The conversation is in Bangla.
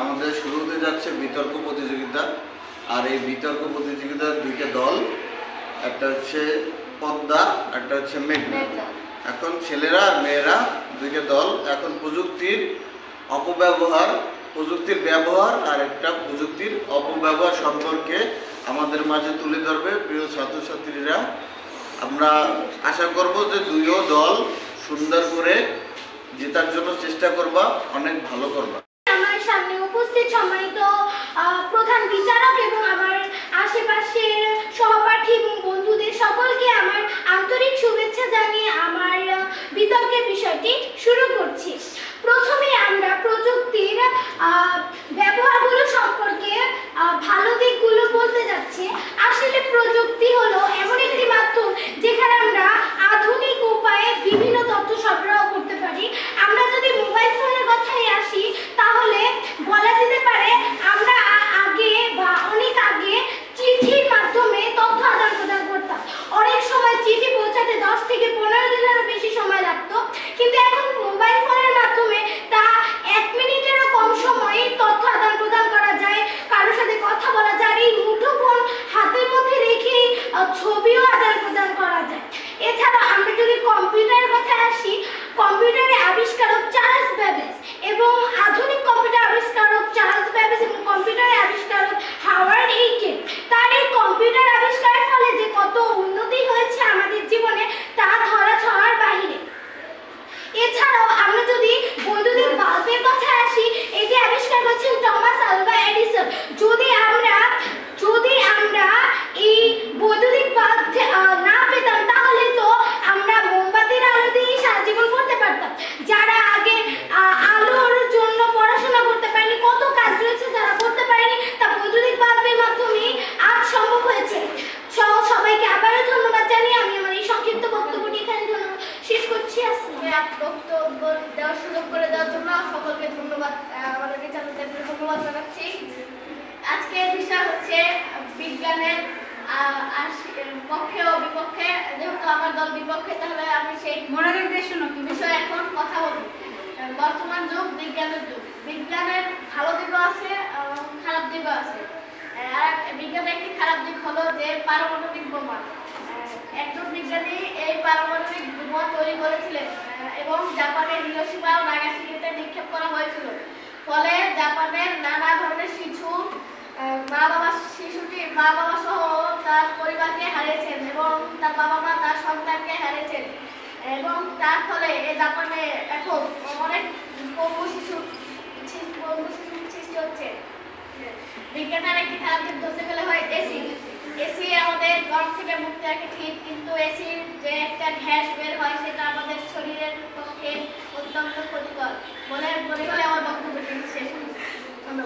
আমাদের শুরু হতে যাচ্ছে বিতর্ক প্রতিযোগিতা। আর এই বিতর্ক প্রতিযোগিতার দুইটা দল, একটা হচ্ছে পদ্মা, একটা হচ্ছে মেঘনা। এখন ছেলেরা আর মেয়েরা দুইটা দল এখন প্রযুক্তির ব্যবহার আর একটা প্রযুক্তির অপব্যবহার সম্পর্কে আমাদের মাঝে তুলে ধরবে প্রিয় ছাত্রছাত্রীরা। আমরা আশা করব যে দুইও দল সুন্দর করে জেতার জন্য চেষ্টা করবা, অনেক ভালো করবা। আমার সামনে উপস্থিত সম্মানিত প্রধান বিচারক এবং আমার আশেপাশের সহপাঠী এবং বন্ধুদের সকলকে আমার আন্তরিক শুভেচ্ছা জানিয়ে আমার বিতর্কের বিষয়টি শুরু করছি। প্রথমে আমরা প্রযুক্তির ব্যবহারগুলো সম্পর্কে ভালো দিকগুলো বলতে যাচ্ছি। আসলে প্রযুক্তি হলো এমন একটি মাধ্যম যেখানে আমরা আধুনিক উপায়ে বিভিন্ন তথ্য সরবরাহ করতে পারি। আমরা যদি মোবাইল ফোনের কথাই আসি তাহলে বলা যেতে পারে আমরা আগে বা অনেক আগে চিঠির মাধ্যমে তথ্য আদান প্রদান করতাম। অনেক সময় চিঠি পৌঁছাতে 10 থেকে 15 দিনেরও বেশি সময় লাগতো, কিন্তু এখন মোবাইল ফোনের মাধ্যমে তা 1 মিনিটেরও কম সময়ে তথ্য আদান প্রদান করা যায়, কারোর সাথে কথা বলা যায়। এই মুঠোফোন হাতের মধ্যে রেখেই ছবিও আদান প্রদান করা যায়। এছাড়া আমরা যদি কম্পিউটারের কথা আসি, কম্পিউটারের আবিষ্কারক চার্লস ব্যাবেজ এবং আধুনিক কম্পিউটার আবিষ্কারক চার্লস ব্যাবেজ এবং কম্পিউটারের আবিষ্কারক হাওয়ার্ড এইকেন। তার এই কম্পিউটার আবিষ্কারের ফলে যে কত উন্নতি হয়েছে আমাদের জীবনে তা ধরা ছোঁয়ার বাহিরে। এছাড়াও আমরা যদি বৈদ্যুতিক বাল্বের কথা আসি, এটি আবিষ্কার করেছেন টমাস আলভা এডিসন। যদি আমরা এই বৈদ্যুতিক বাল্ব না পেতাম তাহলে তো আমরা মোমবাতির আলো দিয়ে সারা জীবন করতে পারতাম। যারা আগে আলোর জন্য পড়াশোনা করতে পারেনি, কত কাজ রয়েছে যারা করতে পারেনি, তা বৈদ্যুতিক বাল্বের মাধ্যমে আজ সম্ভব হয়েছে। সবাইকে আবারও ধন্যবাদ জানিয়ে আমি আমার এই সংক্ষিপ্ত বক্তব্যটি এখানে শেষ করছি। বক্তব্য দেওয়ার সুযোগ করে দেওয়ার জন্য সকলকে ধন্যবাদ, আমাদের বিচারকদের ধন্যবাদ জানাচ্ছি। আজকের বিষয় হচ্ছে বিজ্ঞানের পক্ষে ও বিপক্ষে। যেহেতু আমার দল বিপক্ষে, তাহলে আমি সেই বিষয়ে এখন কথা বলব। বর্তমান যুগ বিজ্ঞানের যুগ। বিজ্ঞানের ভালো দিকও আছে, খারাপ দিকও আছে। আর বিজ্ঞানের একটি খারাপ দিক হলো যে পারমাণবিক বোমা। একজন বিজ্ঞানী এই পারমাণবিক বোমা তৈরি করেছিলেন এবং জাপানের হিরোশিমা ও নাগাসাকিতে নিক্ষেপ করা হয়েছিল। ফলে জাপানের নানা ধরনের শিশুটি মা বাবা সহ তার পরিবারকে হারিয়েছেন এবং তার বাবা মা তার সন্তানকে হারিয়েছেন। এবং তার ফলে জাপানে এখন অনেক পঙ্গু শিশু সৃষ্টি হচ্ছে। বিজ্ঞানের একটি খারাপ দিক ধরতে গেলে হয় এসি আমাদের গরম থেকে মুক্তি রাখে ঠিক, কিন্তু এসির যে একটা গ্যাস বের হয় সেটা আমাদের শরীরের পক্ষে অত্যন্ত ক্ষতিকর বলে